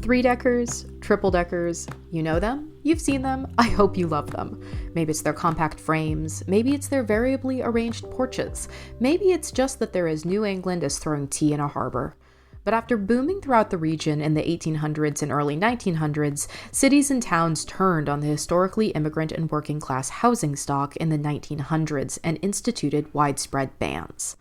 Three-deckers, triple-deckers, you know them, you've seen them, I hope you love them. Maybe it's their compact frames, maybe it's their variably arranged porches, maybe it's just that they're as New England as throwing tea in a harbor. But after booming throughout the region in the 1800s and early 1900s, cities and towns turned on the historically immigrant and working class housing stock in the 1900s and instituted widespread bans.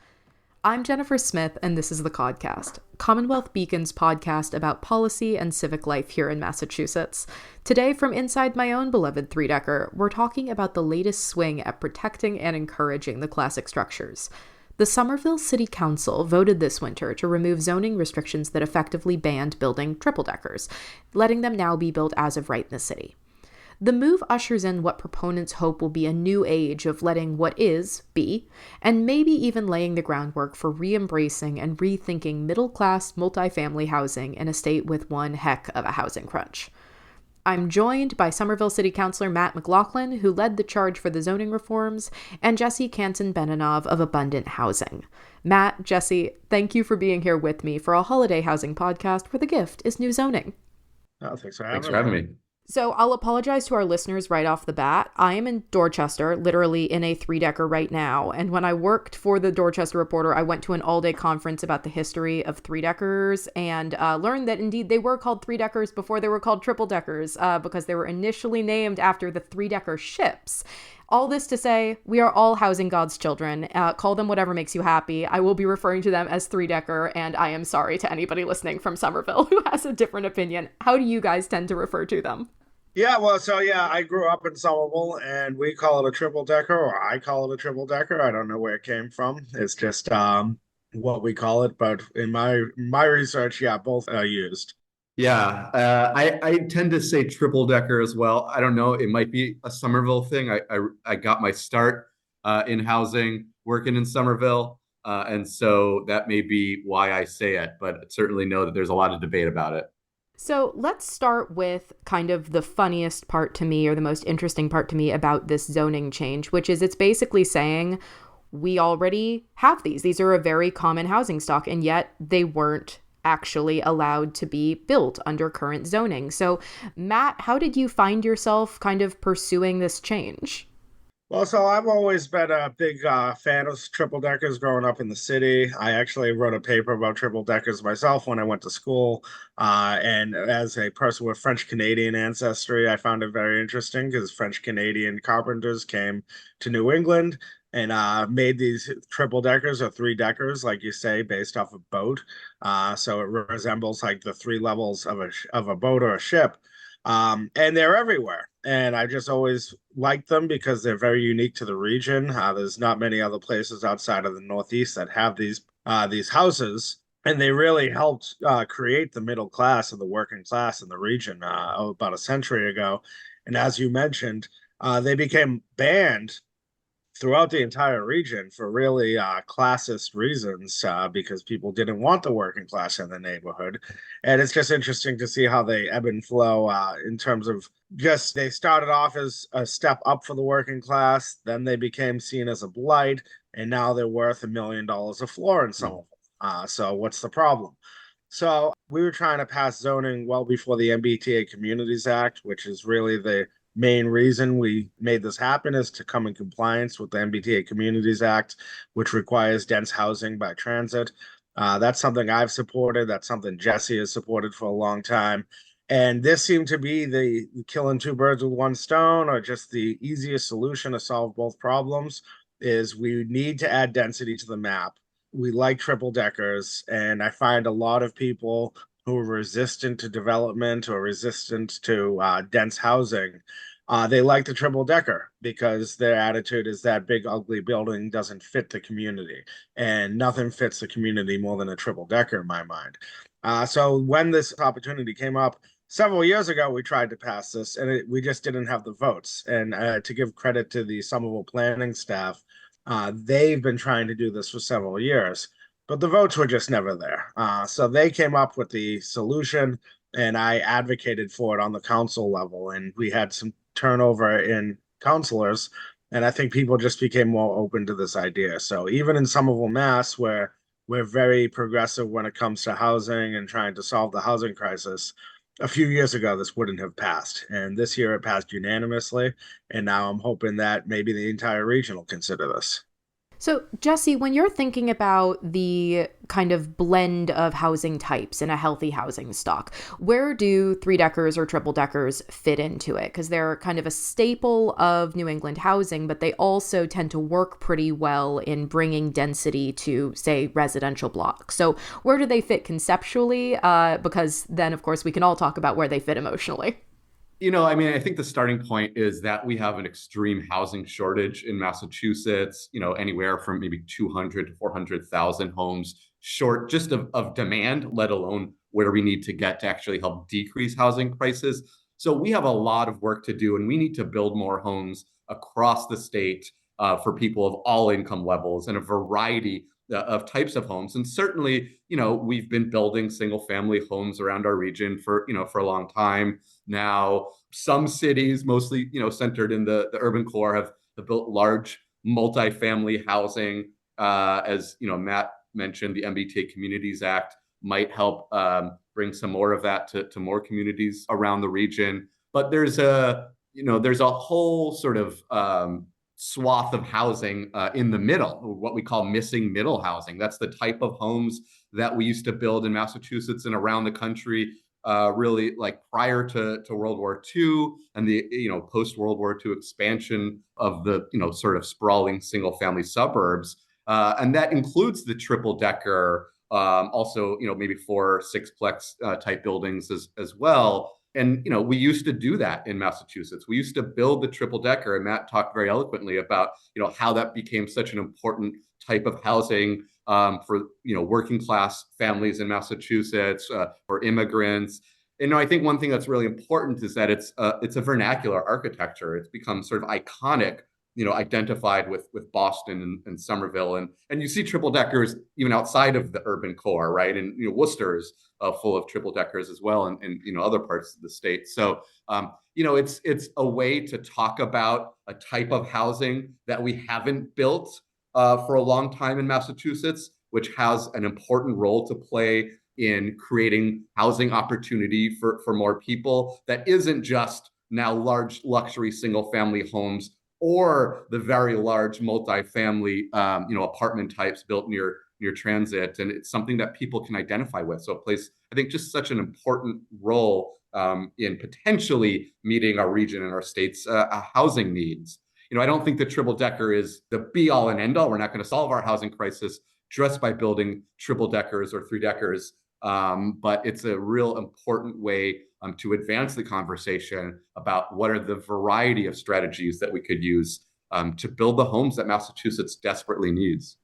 I'm Jennifer Smith, and this is the Codcast, CommonWealth Beacon's podcast about policy and civic life here in Massachusetts. Today, from inside my own beloved three-decker, we're talking about the latest swing at protecting and encouraging the classic structures. The Somerville City Council voted this winter to remove zoning restrictions that effectively banned building triple-deckers, letting them now be built as of right in the city. The move ushers in what proponents hope will be a new age of letting what is be, and maybe even laying the groundwork for re-embracing and rethinking middle-class multifamily housing in a state with one heck of a housing crunch. I'm joined by Somerville City Councilor Matt McLaughlin, who led the charge for the zoning reforms, and Jesse Kanson-Benanav of Abundant Housing. Matt, Jesse, thank you for being here with me for a holiday housing podcast where the gift is new zoning. Oh, thanks for having me. So I'll apologize to our listeners right off the bat. I am in Dorchester, literally in a three-decker right now. And when I worked for the Dorchester Reporter, I went to an all-day conference about the history of three-deckers and learned that indeed they were called three-deckers before they were called triple-deckers because they were initially named after the three-decker ships. All this to say, we are all housing God's children. Call them whatever makes you happy. I will be referring to them as three-decker, and I am sorry to anybody listening from Somerville who has a different opinion. How do you guys tend to refer to them? I grew up in Somerville, and we call it a triple-decker, or I call it a triple-decker. I don't know where it came from. It's just what we call it, but in my research, both are used. I tend to say triple decker as well. I don't know. It might be a Somerville thing. I got my start in housing working in Somerville. And so that may be why I say it, but certainly know that there's a lot of debate about it. So let's start with kind of the funniest part to me, or the most interesting part to me about this zoning change, which is it's basically saying we already have these. These are a very common housing stock, and yet they weren't actually allowed to be built under current zoning. So, Matt, how did you find yourself kind of pursuing this change? Well, so I've always been a big fan of triple deckers growing up in the city. I actually wrote a paper about triple deckers myself when I went to school. And as a person with French Canadian ancestry, I found it very interesting because French Canadian carpenters came to New England and made these triple deckers or three deckers, like you say, based off a boat. So it resembles like the three levels of a boat or a ship. And they're everywhere. And I just always liked them because they're very unique to the region. There's not many other places outside of the Northeast that have these houses. And they really helped create the middle class and the working class in the region about a century ago. And as you mentioned, they became banned throughout the entire region for really classist reasons because people didn't want the working class in the neighborhood. And it's just interesting to see how they ebb and flow in terms of just they started off as a step up for the working class, then they became seen as a blight, and now they're worth $1 million a floor in some of them. So what's the problem? So we were trying to pass zoning well before the MBTA Communities Act, which is really the main reason we made this happen is to come in compliance with the MBTA Communities Act, which requires dense housing by transit. That's something I've supported. That's something Jesse has supported for a long time. And this seemed to be the killing two birds with one stone, or just the easiest solution to solve both problems is we need to add density to the map. We like triple deckers, and I find a lot of people who are resistant to development or resistant to dense housing, they like the triple decker because their attitude is that big ugly building doesn't fit the community, and nothing fits the community more than a triple decker in my mind. So when this opportunity came up several years ago, we tried to pass this, and we just didn't have the votes. And to give credit to the Somerville planning staff, they've been trying to do this for several years, but the votes were just never there. So they came up with the solution, and I advocated for it on the council level, and we had some turnover in councilors, and I think people just became more open to this idea. So even in Somerville, Mass, where we're very progressive when it comes to housing and trying to solve the housing crisis, a few years ago, this wouldn't have passed. And this year it passed unanimously. And now I'm hoping that maybe the entire region will consider this. So, Jesse, when you're thinking about the kind of blend of housing types in a healthy housing stock, where do three deckers or triple deckers fit into it? Because they're kind of a staple of New England housing, but they also tend to work pretty well in bringing density to, say, residential blocks. So, where do they fit conceptually? Because then, of course, we can all talk about where they fit emotionally. I mean, I think the starting point is that we have an extreme housing shortage in Massachusetts, anywhere from maybe 200 to 400,000 homes short just of demand, let alone where we need to get to actually help decrease housing prices. So we have a lot of work to do, and we need to build more homes across the state for people of all income levels and a variety of types of homes. And certainly, we've been building single family homes around our region for a long time now. Some cities, mostly, centered in the urban core, have built large multifamily housing. As Matt mentioned, the MBTA Communities Act might help bring some more of that to more communities around the region. But there's a whole sort of swath of housing in the middle, what we call missing middle housing. That's the type of homes that we used to build in Massachusetts and around the country, really like prior to World War II and the post World War II expansion of the sort of sprawling single family suburbs, and that includes the triple decker, also maybe 4 or 6plex type buildings as well. And we used to do that in Massachusetts. We used to build the triple decker, and Matt talked very eloquently about how that became such an important type of housing for working class families in Massachusetts, for immigrants. And I think one thing that's really important is that it's a vernacular architecture. It's become sort of iconic, identified with Boston and Somerville, and you see triple deckers even outside of the urban core, right? And Worcester's full of triple deckers as well, and other parts of the state. So it's a way to talk about a type of housing that we haven't built for a long time in Massachusetts, which has an important role to play in creating housing opportunity for more people. That isn't just now large luxury single family homes or the very large multifamily apartment types built near transit. And it's something that people can identify with. So it plays, I think, just such an important role in potentially meeting our region and our state's housing needs. I don't think the triple decker is the be all and end all. We're not going to solve our housing crisis just by building triple deckers or three deckers. But it's a real important way to advance the conversation about what are the variety of strategies that we could use to build the homes that Massachusetts desperately needs.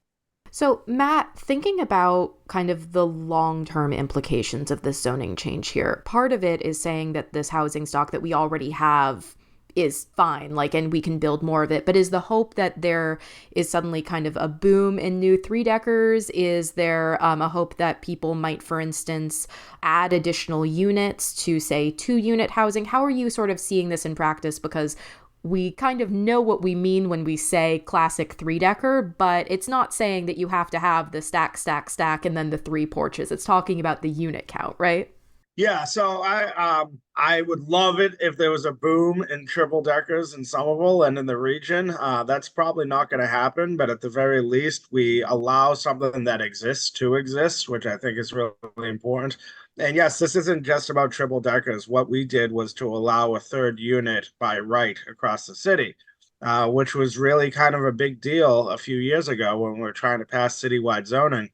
So, Matt, thinking about kind of the long-term implications of this zoning change here, part of it is saying that this housing stock that we already have is fine, and we can build more of it. But is the hope that there is suddenly kind of a boom in new three deckers? Is there a hope that people might, for instance, add additional units to, say, 2-unit housing? How are you sort of seeing this in practice? Because we kind of know what we mean when we say classic three-decker, but it's not saying that you have to have the stack, stack, stack, and then the 3 porches. It's talking about the unit count, right? Yeah, so I would love it if there was a boom in triple deckers in Somerville and in the region. That's probably not going to happen, but at the very least, we allow something that exists to exist, which I think is really important. And yes, this isn't just about triple deckers. What we did was to allow a third unit by right across the city, which was really kind of a big deal a few years ago when we were trying to pass citywide zoning.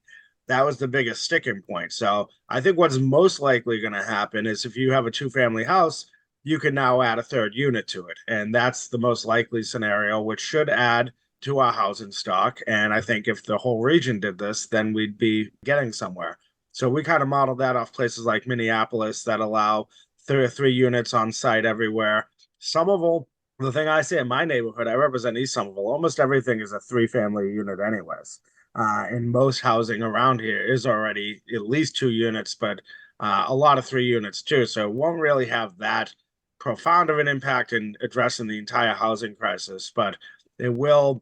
That was the biggest sticking point. So I think what's most likely going to happen is if you have a 2-family house, you can now add a third unit to it. And that's the most likely scenario, which should add to our housing stock. And I think if the whole region did this, then we'd be getting somewhere. So we kind of modeled that off places like Minneapolis that allow 3 units on site everywhere. Somerville, the thing I see in my neighborhood, I represent East Somerville, almost everything is a 3-family unit anyways. And most housing around here is already at least 2 units, but a lot of 3 units too. So it won't really have that profound of an impact in addressing the entire housing crisis, but it will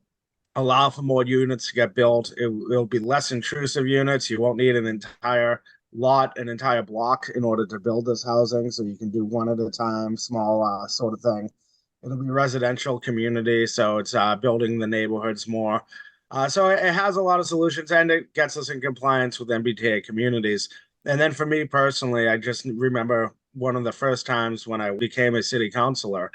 allow for more units to get built. It'll be less intrusive units. You won't need an entire lot an entire block in order to build this housing. So you can do one at a time, small sort of thing. It'll be residential community, so it's building the neighborhoods more. So it has a lot of solutions, and it gets us in compliance with MBTA communities. And then for me personally, I just remember one of the first times when I became a city councilor,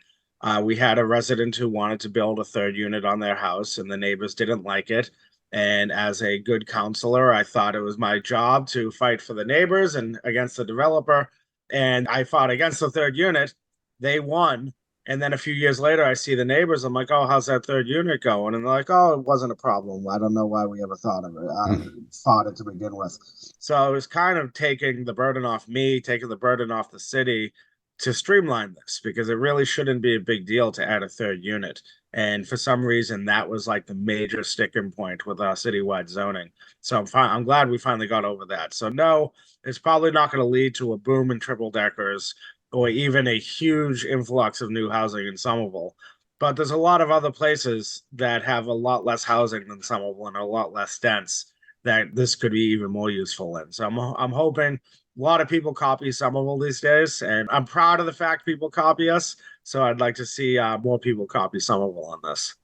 we had a resident who wanted to build a third unit on their house, and the neighbors didn't like it. And as a good counselor, I thought it was my job to fight for the neighbors and against the developer. And I fought against the third unit. They won. And then a few years later, I see the neighbors. I'm like, oh, how's that third unit going? And they're like, oh, it wasn't a problem. I don't know why we ever thought of it, fought it to begin with. So it was kind of taking the burden off me, taking the burden off the city to streamline this, because it really shouldn't be a big deal to add a third unit. And for some reason, that was like the major sticking point with our citywide zoning. So I'm glad we finally got over that. So no, it's probably not going to lead to a boom in triple deckers or even a huge influx of new housing in Somerville. But there's a lot of other places that have a lot less housing than Somerville and a lot less dense that this could be even more useful in. So I'm hoping a lot of people copy Somerville these days, and I'm proud of the fact people copy us. So I'd like to see more people copy Somerville on this.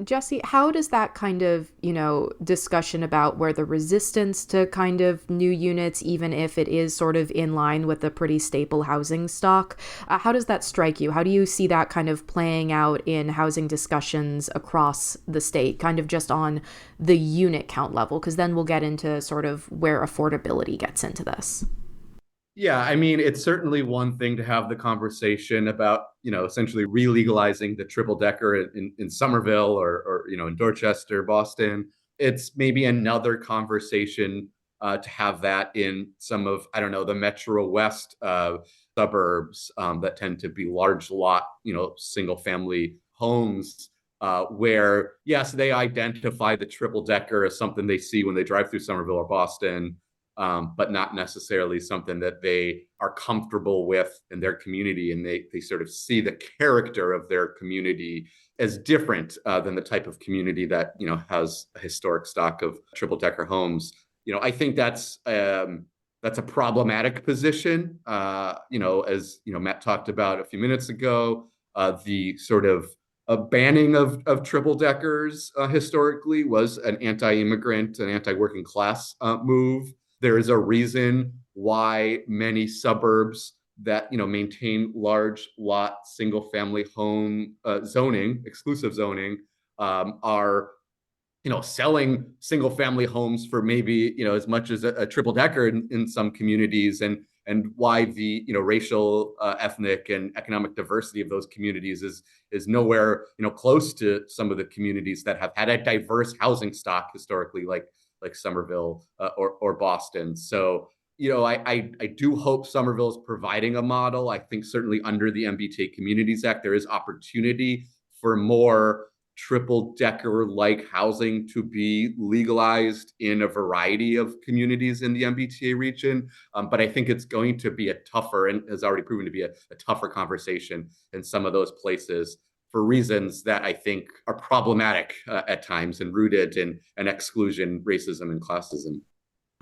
Jesse, how does that kind of, discussion about where the resistance to kind of new units, even if it is sort of in line with the pretty staple housing stock, how does that strike you? How do you see that kind of playing out in housing discussions across the state, kind of just on the unit count level? Because then we'll get into sort of where affordability gets into this. Yeah, I mean, it's certainly one thing to have the conversation about, essentially re-legalizing the triple decker in Somerville or in Dorchester, Boston. It's maybe another conversation to have that in some of, I don't know, the Metro West suburbs that tend to be large lot, single family homes where, yes, they identify the triple decker as something they see when they drive through Somerville or Boston. But not necessarily something that they are comfortable with in their community. And they sort of see the character of their community as different than the type of community that, has a historic stock of triple decker homes. I think that's a problematic position. As, Matt talked about a few minutes ago, the sort of a banning of triple deckers historically was an anti-immigrant and anti-working class move. There is a reason why many suburbs that maintain large lot single family home zoning, exclusive zoning, are selling single family homes for maybe as much as a triple decker in some communities, and why the racial, ethnic, and economic diversity of those communities is nowhere close to some of the communities that have had a diverse housing stock historically, like Somerville or Boston. So, I do hope Somerville is providing a model. I think certainly under the MBTA Communities Act, there is opportunity for more triple decker like housing to be legalized in a variety of communities in the MBTA region. But I think it's going to be a tougher, and has already proven to be a tougher conversation in some of those places, for reasons that I think are problematic at times and rooted in exclusion, racism, and classism.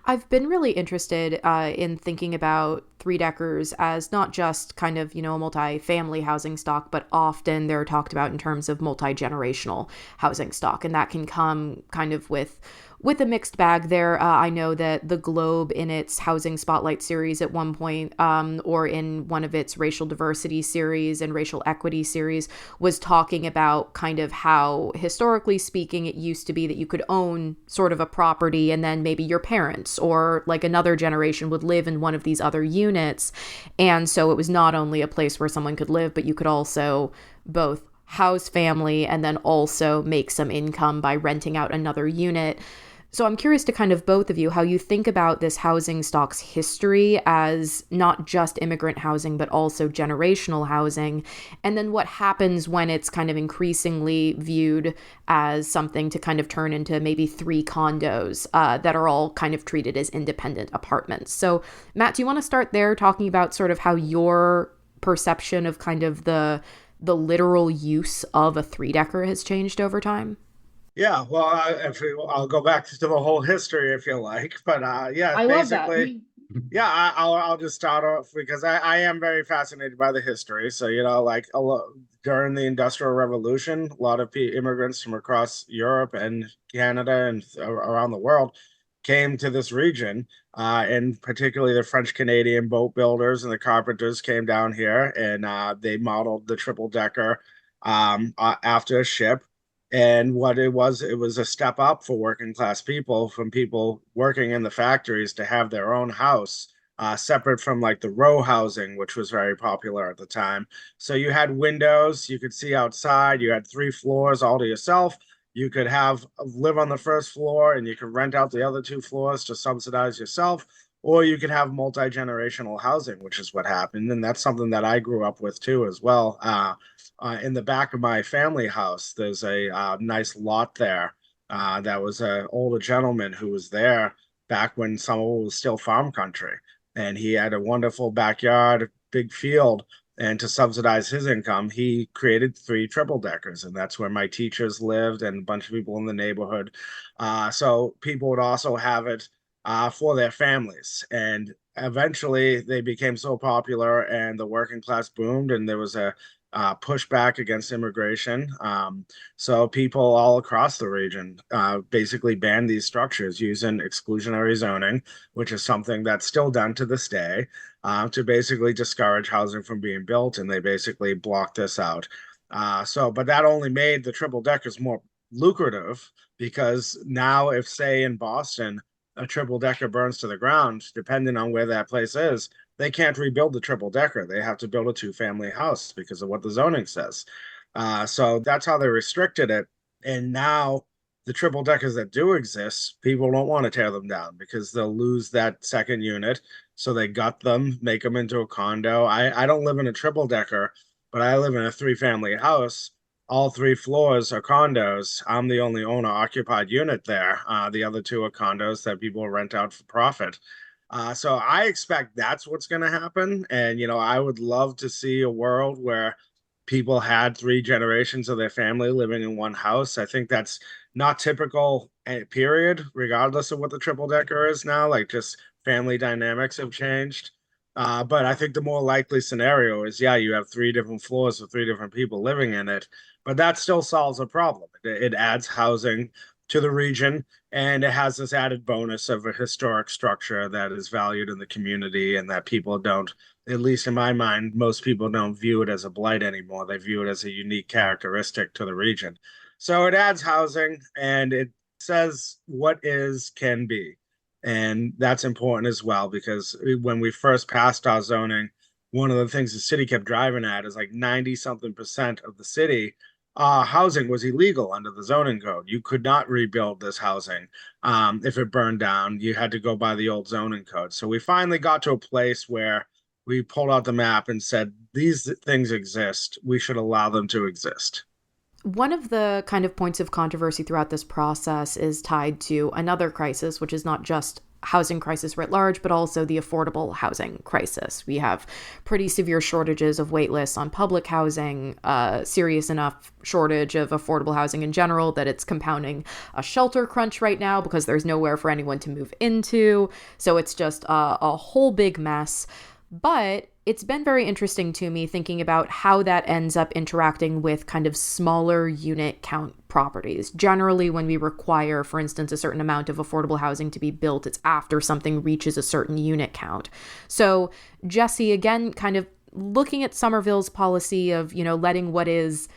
I've been really interested in thinking about three deckers as not just kind of, a multi-family housing stock, but often they're talked about in terms of multi-generational housing stock. And that can come kind of with a mixed bag there. I know that the Globe in its Housing Spotlight series at one point, or in one of its racial diversity series and racial equity series, was talking about kind of how, historically speaking, it used to be that you could own sort of a property and then maybe your parents or like another generation would live in one of these other units. And so it was not only a place where someone could live, but you could also both house family and then also make some income by renting out another unit. So I'm curious to kind of both of you, how you think about this housing stock's history as not just immigrant housing, but also generational housing. And then what happens when it's kind of increasingly viewed as something to kind of turn into maybe three condos that are all kind of treated as independent apartments. So Matt, do you want to start there talking about sort of how your perception of kind of the literal use of a three-decker has changed over time? Yeah, well, I'll go back to the whole history if you like, but yeah, I love that. basically, Yeah, I'll just start off because I am very fascinated by the history. So, like during the Industrial Revolution, a lot of immigrants from across Europe and Canada and around the world came to this region. And particularly the French Canadian boat builders and the carpenters came down here, and they modeled the triple decker after a ship. And what it was a step up for working class people, from people working in the factories, to have their own house, separate from like the row housing, which was very popular at the time. So you had windows, you could see outside, you had 3 floors all to yourself. You could live on the first floor and you could rent out the other 2 floors to subsidize yourself, or you could have multi-generational housing, which is what happened. And that's something that I grew up with too, as well. In the back of my family house, there's a nice lot there. That was an older gentleman who was there back when Somerville was still farm country. And he had a wonderful backyard, big field. And to subsidize his income, he created 3 triple deckers. And that's where my teachers lived and a bunch of people in the neighborhood. So people would also have it for their families. And eventually they became so popular and the working class boomed, and there was a pushback against immigration. So people all across the region basically banned these structures using exclusionary zoning, which is something that's still done to this day, to basically discourage housing from being built. And they basically blocked this out. But that only made the triple deckers more lucrative, because now, if, say, in Boston, a triple decker burns to the ground, depending on where that place is, they can't rebuild the triple decker. They have to build a 2 family house because of what the zoning says. So that's how they restricted it. And now the triple deckers that do exist, people don't want to tear them down because they'll lose that second unit. So they gut them, make them into a condo. I don't live in a triple decker, but I live in a 3 family house. All 3 floors are condos. I'm the only owner occupied unit there. The other 2 are condos that people rent out for profit. So I expect that's what's going to happen. And, I would love to see a world where people had 3 generations of their family living in one house. I think that's not typical, period, regardless of what the triple decker is now. Like, just family dynamics have changed. But I think the more likely scenario is, yeah, you have 3 different floors with 3 different people living in it, but that still solves a problem. It adds housing to the region, and it has this added bonus of a historic structure that is valued in the community, and that people don't, at least in my mind, most people don't view it as a blight anymore. They view it as a unique characteristic to the region. So it adds housing, and it says what is can be. And that's important as well, because when we first passed our zoning, one of the things the city kept driving at is like 90 something percent of the city housing was illegal under the zoning code. You could not rebuild this housing. If it burned down, you had to go by the old zoning code. So we finally got to a place where we pulled out the map and said, these things exist. We should allow them to exist. One of the kind of points of controversy throughout this process is tied to another crisis, which is not just housing crisis writ large, but also the affordable housing crisis. We have pretty severe shortages of wait lists on public housing, serious enough shortage of affordable housing in general that it's compounding a shelter crunch right now because there's nowhere for anyone to move into. So it's just a whole big mess. But it's been very interesting to me thinking about how that ends up interacting with kind of smaller unit count properties. Generally, when we require, for instance, a certain amount of affordable housing to be built, it's after something reaches a certain unit count. So, Jesse, again, kind of looking at Somerville's policy of, letting what is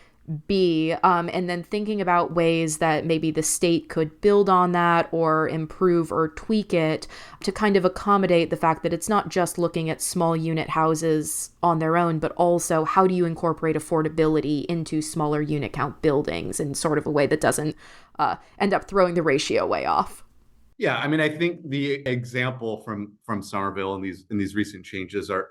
be, and then thinking about ways that maybe the state could build on that or improve or tweak it to kind of accommodate the fact that it's not just looking at small unit houses on their own, but also how do you incorporate affordability into smaller unit count buildings in sort of a way that doesn't end up throwing the ratio way off. Yeah, I mean, I think the example from Somerville and these recent changes are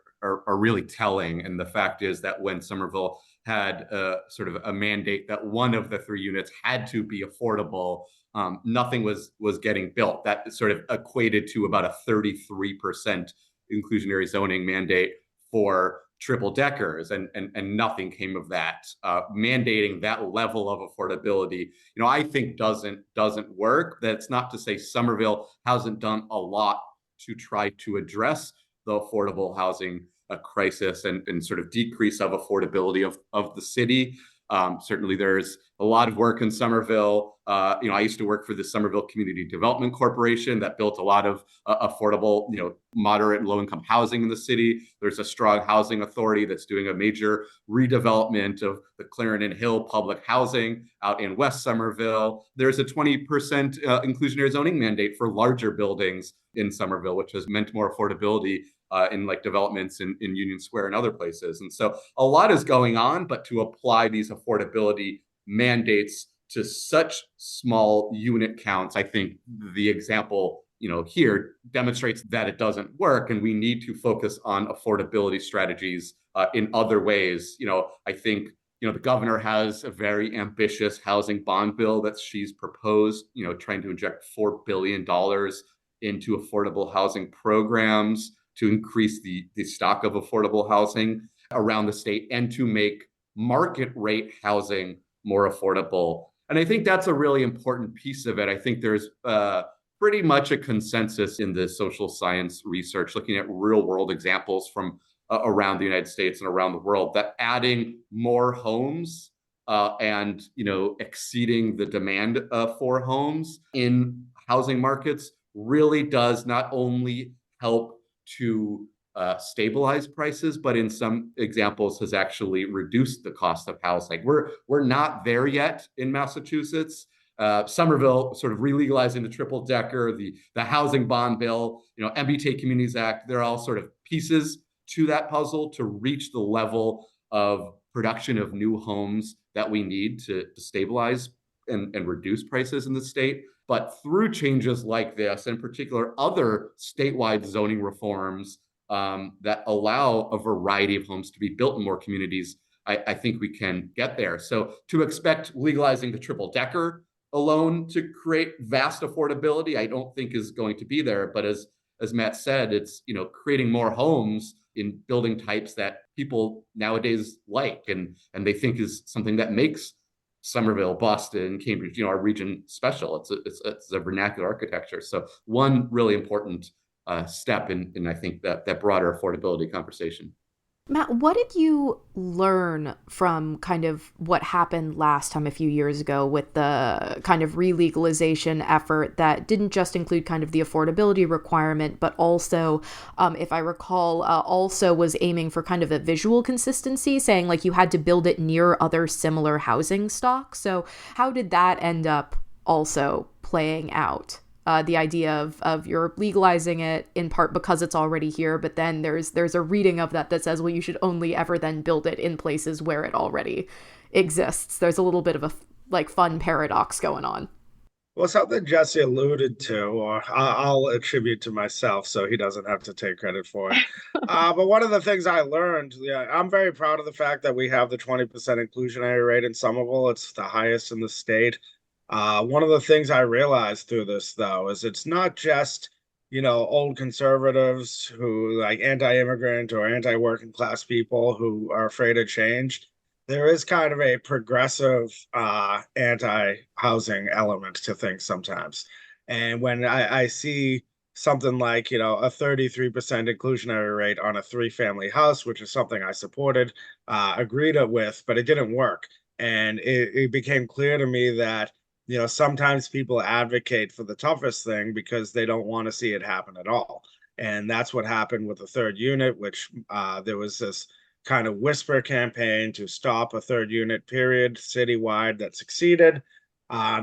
really telling. And the fact is that when Somerville had sort of a mandate that one of the 3 units had to be affordable, nothing was getting built. That sort of equated to about a 33% inclusionary zoning mandate for triple deckers, and nothing came of that. Mandating that level of affordability, I think doesn't work. That's not to say Somerville hasn't done a lot to try to address the affordable housing crisis and sort of decrease of affordability of the city. Certainly, there's a lot of work in Somerville. I used to work for the Somerville Community Development Corporation that built a lot of affordable, moderate and low-income housing in the city. There's a strong housing authority that's doing a major redevelopment of the Clarendon Hill public housing out in West Somerville. There's a 20% inclusionary zoning mandate for larger buildings in Somerville, which has meant more affordability in like developments in Union Square and other places. And so a lot is going on, but to apply these affordability mandates to such small unit counts, I think the example here demonstrates that it doesn't work, and we need to focus on affordability strategies in other ways. I think the governor has a very ambitious housing bond bill that she's proposed, trying to inject $4 billion into affordable housing programs to increase the stock of affordable housing around the state and to make market rate housing more affordable. And I think that's a really important piece of it. I think there's pretty much a consensus in the social science research looking at real world examples from around the United States and around the world that adding more homes and exceeding the demand for homes in housing markets really does not only help to stabilize prices, but in some examples has actually reduced the cost of housing. We're not there yet in Massachusetts. Somerville sort of re-legalizing the triple decker, the housing bond bill, MBTA Communities Act, they're all sort of pieces to that puzzle to reach the level of production of new homes that we need to stabilize and reduce prices in the state. But through changes like this, in particular, other statewide zoning reforms that allow a variety of homes to be built in more communities, I think we can get there. So to expect legalizing the triple decker alone to create vast affordability, I don't think is going to be there. But as Matt said, it's creating more homes in building types that people nowadays like and they think is something that makes Somerville, Boston, Cambridge, our region special. It's a vernacular architecture. So one really important step in I think that broader affordability conversation. Matt, what did you learn from kind of what happened last time a few years ago with the kind of re-legalization effort that didn't just include kind of the affordability requirement, but also, if I recall, also was aiming for kind of a visual consistency, saying like you had to build it near other similar housing stock. So how did that end up also playing out? The idea of you're legalizing it in part because it's already here, but then there's a reading of that says, well, you should only ever then build it in places where it already exists. There's a little bit of a fun paradox going on. Well, something Jesse alluded to, or I'll attribute to myself so he doesn't have to take credit for it. But one of the things I learned, I'm very proud of the fact that we have the 20% inclusionary rate in Somerville. It's the highest in the state. One of the things I realized through this, though, is it's not just, old conservatives who like anti-immigrant or anti-working class people who are afraid of change. There is kind of a progressive anti-housing element to things sometimes. And when I see something like, a 33% inclusionary rate on a three-family house, which is something I supported, agreed with, but it didn't work. And it became clear to me that sometimes people advocate for the toughest thing because they don't want to see it happen at all. And that's what happened with the third unit, which there was this kind of whisper campaign to stop a third unit period citywide that succeeded.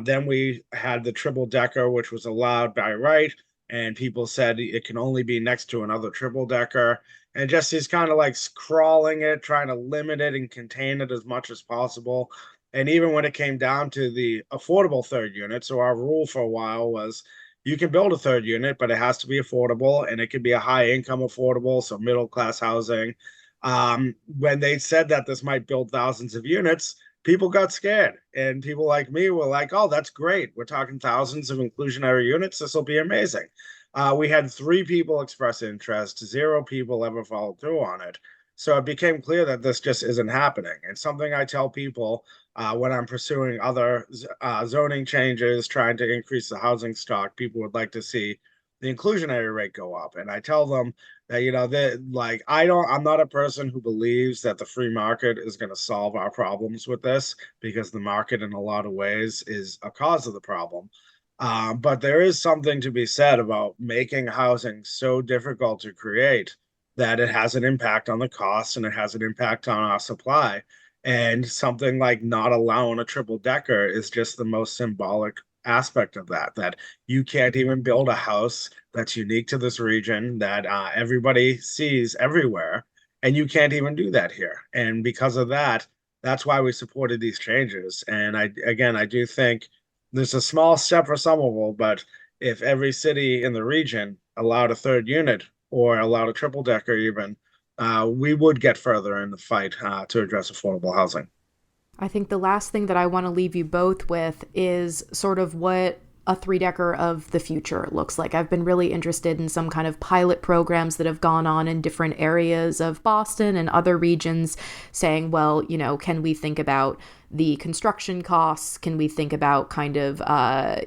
Then we had the triple decker, which was allowed by right. And people said it can only be next to another triple decker. And just he's kind of like crawling it, trying to limit it and contain it as much as possible. And even when it came down to the affordable third unit, so our rule for a while was you can build a third unit, but it has to be affordable and it could be a high income affordable, so middle class housing. When they said that this might build thousands of units, people got scared. And people like me were like, oh, that's great. We're talking thousands of inclusionary units. This will be amazing. We had 3 people express interest, 0 people ever followed through on it. So it became clear that this just isn't happening. And something I tell people when I'm pursuing other zoning changes, trying to increase the housing stock, people would like to see the inclusionary rate go up. And I tell them that, that like I'm not a person who believes that the free market is going to solve our problems with this, because the market in a lot of ways is a cause of the problem. But there is something to be said about making housing so difficult to create that it has an impact on the cost and it has an impact on our supply. And something like not allowing a triple decker is just the most symbolic aspect of that, that you can't even build a house that's unique to this region that everybody sees everywhere. And you can't even do that here. And because of that, that's why we supported these changes. And I do think there's a small step for Somerville, but if every city in the region allowed a third unit or allowed a triple decker even, we would get further in the fight to address affordable housing. I think the last thing that I want to leave you both with is sort of what a three-decker of the future looks like. I've been really interested in some kind of pilot programs that have gone on in different areas of Boston and other regions saying, well, can we think about the construction costs? Can we think about kind of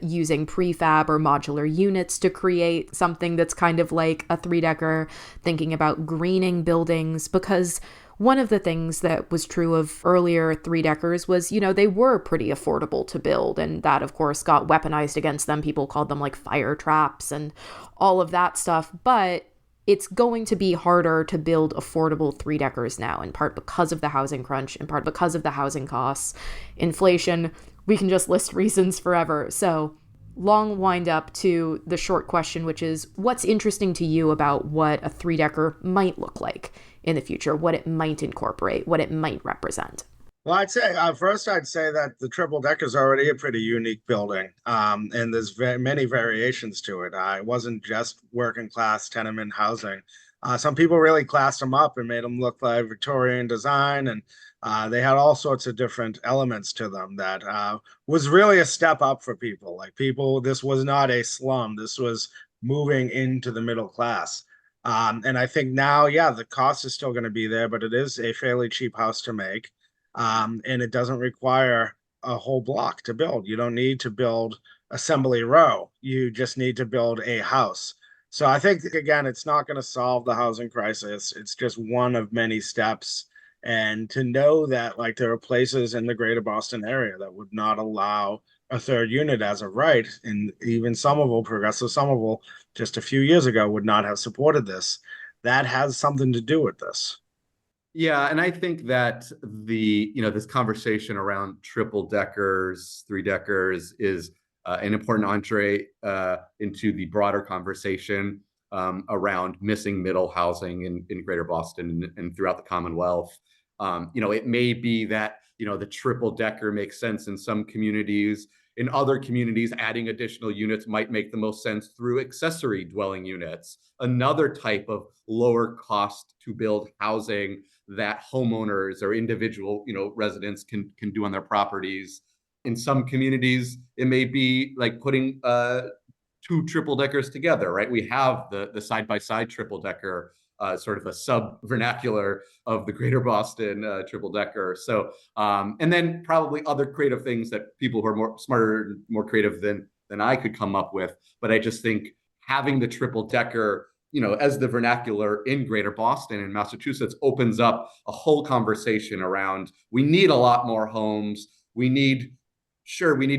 using prefab or modular units to create something that's kind of like a three-decker, thinking about greening buildings? Because one of the things that was true of earlier three-deckers was, they were pretty affordable to build. And that, of course, got weaponized against them. People called them like fire traps and all of that stuff. But it's going to be harder to build affordable three-deckers now, in part because of the housing crunch, in part because of the housing costs, inflation. We can just list reasons forever. So long wind up to the short question, which is, what's interesting to you about what a three-decker might look like in the future, what it might incorporate, what it might represent? Well, I'd say I'd say that the triple decker is already a pretty unique building, and there's many variations to it. It wasn't just working class tenement housing. Some people really classed them up and made them look like Victorian design, and they had all sorts of different elements to them that was really a step up for people. Like this was not a slum. This was moving into the middle class. And I think now, yeah, the cost is still going to be there, but it is a fairly cheap house to make. And it doesn't require a whole block to build. You don't need to build Assembly Row. You just need to build a house. So I think, again, it's not going to solve the housing crisis. It's just one of many steps. And to know that, like, there are places in the greater Boston area that would not allow a third unit as a right, and even Somerville, progressive Somerville, just a few years ago would not have supported this. That has something to do with this. Yeah, and I think that this conversation around triple deckers, three deckers is an important entree into the broader conversation around missing middle housing in Greater Boston and throughout the Commonwealth. It may be that the triple decker makes sense in some communities. In other communities, adding additional units might make the most sense through accessory dwelling units, another type of lower cost to build housing that homeowners or individual residents can do on their properties. In some communities, it may be like putting two triple deckers together, right? We have the side-by-side triple decker, sort of a sub-vernacular of the Greater Boston triple decker. So, and then probably other creative things that people who are more smarter and more creative than I could come up with. But I just think having the triple decker, as the vernacular in Greater Boston and Massachusetts, opens up a whole conversation around, we need a lot more homes. We need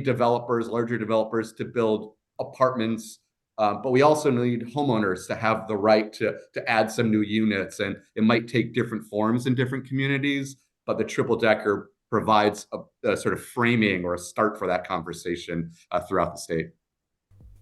developers, larger developers to build apartments. But we also need homeowners to have the right to add some new units, and it might take different forms in different communities, but the triple decker provides a sort of framing or a start for that conversation throughout the state.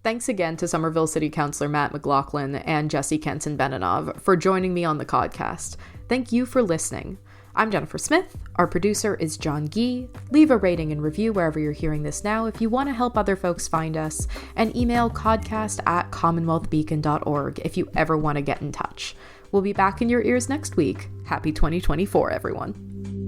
Thanks again to Somerville City Councilor Matt McLaughlin and Jesse Kanson-Benanav for joining me on the podcast. Thank you for listening. I'm Jennifer Smith. Our producer is John Gee. Leave a rating and review wherever you're hearing this now if you want to help other folks find us, and email codcast@commonwealthbeacon.org if you ever want to get in touch. We'll be back in your ears next week. Happy 2024, everyone.